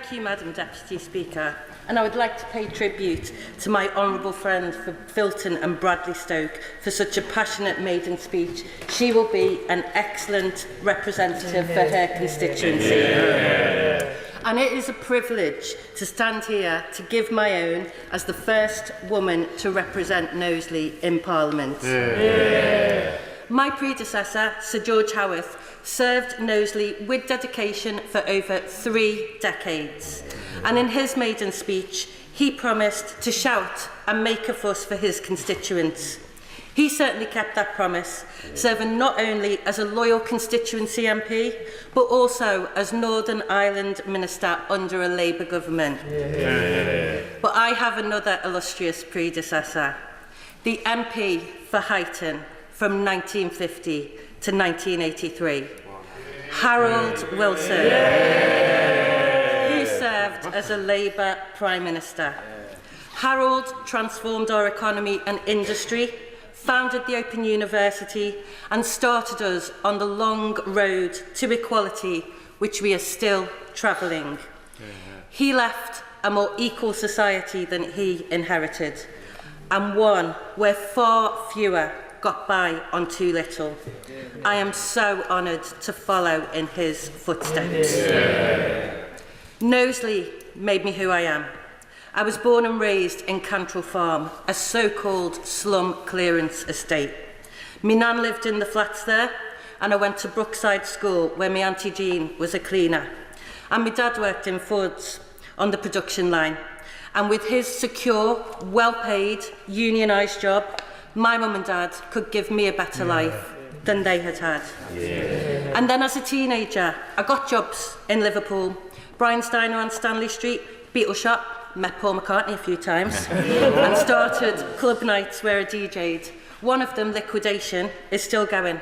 Thank you, Madam Deputy Speaker. And I would like to pay tribute to my honourable friends for Filton and Bradley Stoke for such a passionate maiden speech. She will be an excellent representative for her constituency. And it is a privilege to stand here to give my own as the first woman to represent Knowsley in Parliament. My predecessor, Sir George Howarth, served Knowsley with dedication for over 3 decades. And in his maiden speech, he promised to shout and make a fuss for his constituents. He certainly kept that promise, serving not only as a loyal constituency MP, but also as Northern Ireland Minister under a Labour government. But I have another illustrious predecessor, the MP for Huyton from 1950 to 1983, Harold Wilson, who served as a Labour Prime Minister. Harold transformed our economy and industry, founded the Open University and started us on the long road to equality, which we are still travelling. He left a more equal society than he inherited, and one where far fewer got by on too little. I am so honoured to follow in his footsteps. Knowsley made me who I am. I was born and raised in Cantrell Farm, a so-called slum clearance estate. My nan lived in the flats there, and I went to Brookside School where my Auntie Jean was a cleaner. And my dad worked in Foods on the production line. And with his secure, well-paid, unionised job, my mum and dad could give me a better life than they had had. And then as a teenager, I got jobs in Liverpool, Brian's Diner on Stanley Street, Beetle Shop, met Paul McCartney a few times, and started club nights where I DJ'd. One of them, Liquidation, is still going.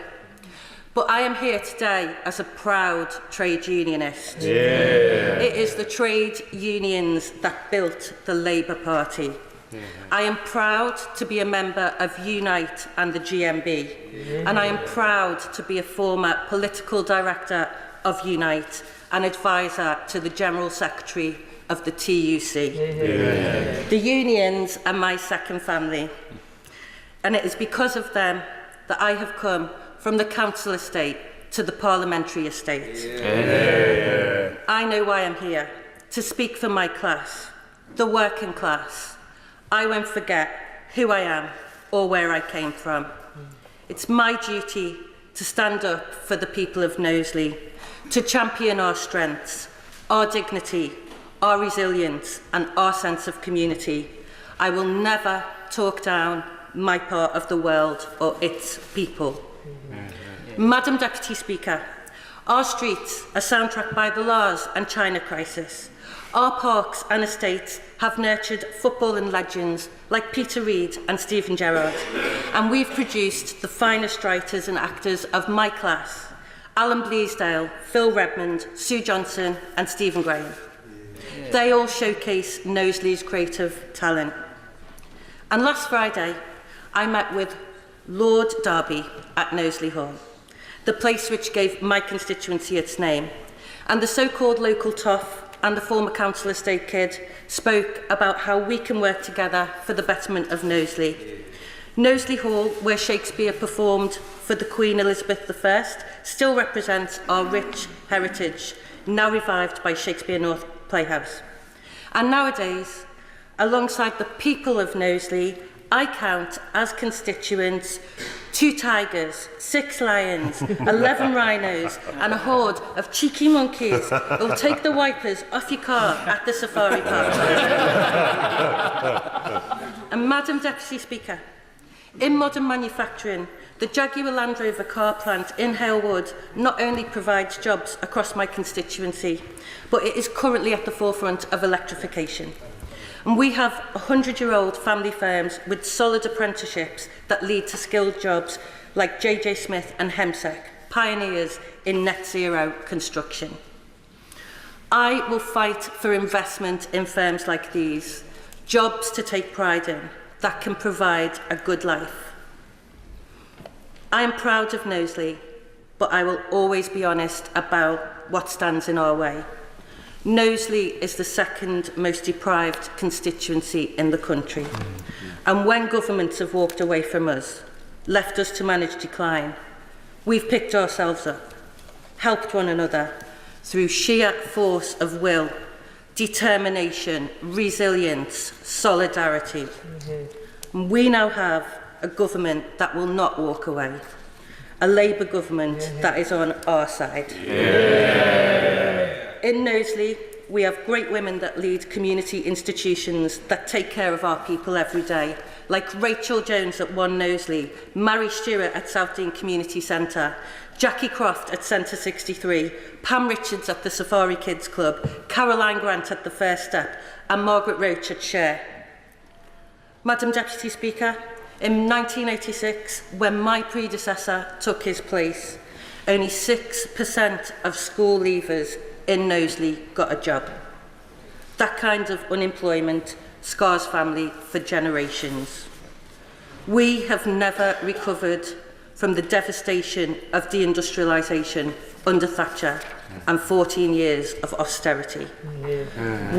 But I am here today as a proud trade unionist. It is the trade unions that built the Labour Party. I am proud to be a member of Unite and the GMB, and I am proud to be a former political director of Unite and advisor to the General Secretary of the TUC. The unions are my second family, and it is because of them that I have come from the council estate to the parliamentary estate. I know why I'm here, to speak for my class, the working class. I won't forget who I am or where I came from. It's my duty to stand up for the people of Knowsley, to champion our strengths, our dignity, our resilience and our sense of community. I will never talk down my part of the world or its people. Madam Deputy Speaker, our streets are soundtracked by the Laws and China crisis. Our parks and estates have nurtured footballing legends like Peter Reid and Stephen Gerrard, and we've produced the finest writers and actors of my class, Alan Bleasdale, Phil Redmond, Sue Johnson and Stephen Graham. They all showcase Knowsley's creative talent. And last Friday, I met with Lord Derby at Knowsley Hall, the place which gave my constituency its name, and the so-called local toff and the former council estate kid spoke about how we can work together for the betterment of Knowsley. Knowsley Hall, where Shakespeare performed for the Queen Elizabeth I, still represents our rich heritage, now revived by Shakespeare North Playhouse. And nowadays, alongside the people of Knowsley, I count as constituents 2 tigers, 6 lions, 11 rhinos, and a horde of cheeky monkeys who will take the wipers off your car at the safari park. And Madam Deputy Speaker, in modern manufacturing, the Jaguar Land Rover car plant in Halewood not only provides jobs across my constituency, but it is currently at the forefront of electrification. And we have 100-year-old family firms with solid apprenticeships that lead to skilled jobs like JJ Smith and Hemsec, pioneers in net zero construction. I will fight for investment in firms like these, jobs to take pride in, that can provide a good life. I am proud of Knowsley, but I will always be honest about what stands in our way. Knowsley is the second most deprived constituency in the country. And when governments have walked away from us, left us to manage decline, we've picked ourselves up, helped one another through sheer force of will, determination, resilience, solidarity. We now have a government that will not walk away, a Labour government that is on our side. In Knowsley, we have great women that lead community institutions that take care of our people every day, like Rachel Jones at One Knowsley, Mary Stewart at South Dean Community Centre, Jackie Croft at Centre 63, Pam Richards at the Safari Kids Club, Caroline Grant at the First Step, and Margaret Roach at Share. Madam Deputy Speaker, in 1986, when my predecessor took his place, only 6% of school leavers in Knowsley got a job. That kind of unemployment scars family for generations. We have never recovered from the devastation of deindustrialisation under Thatcher and 14 years of austerity.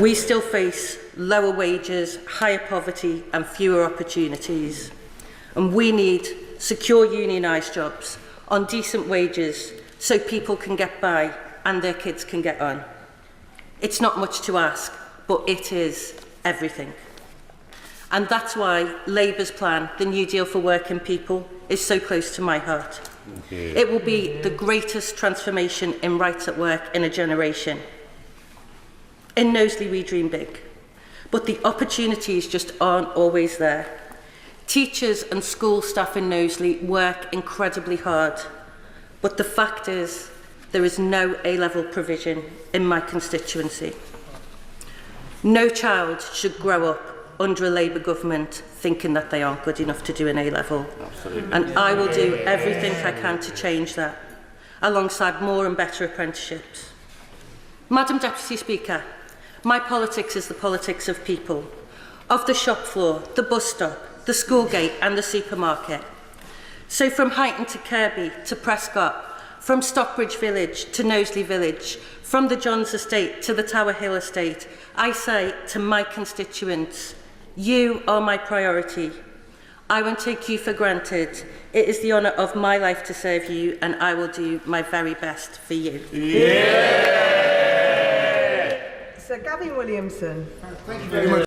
We still face lower wages, higher poverty and fewer opportunities. And we need secure unionised jobs on decent wages so people can get by and their kids can get on. It's not much to ask, but it is everything. And that's why Labour's plan, the New Deal for Working People, is so close to my heart. It will be the greatest transformation in rights at work in a generation. In Knowsley, we dream big, but the opportunities just aren't always there. Teachers and school staff in Knowsley work incredibly hard, but the fact is, there is no A-level provision in my constituency. No child should grow up under a Labour government thinking that they aren't good enough to do an A-level. And I will do everything I can to change that, alongside more and better apprenticeships. Madam Deputy Speaker, my politics is the politics of people, of the shop floor, the bus stop, the school gate and the supermarket. So from Huyton to Kirby to Prescott, from Stockbridge Village to Knowsley Village, from the Johns Estate to the Tower Hill Estate, I say to my constituents, you are my priority. I won't take you for granted. It is the honour of my life to serve you, and I will do my very best for you. Yeah! Sir Gavin Williamson. Thank you very much.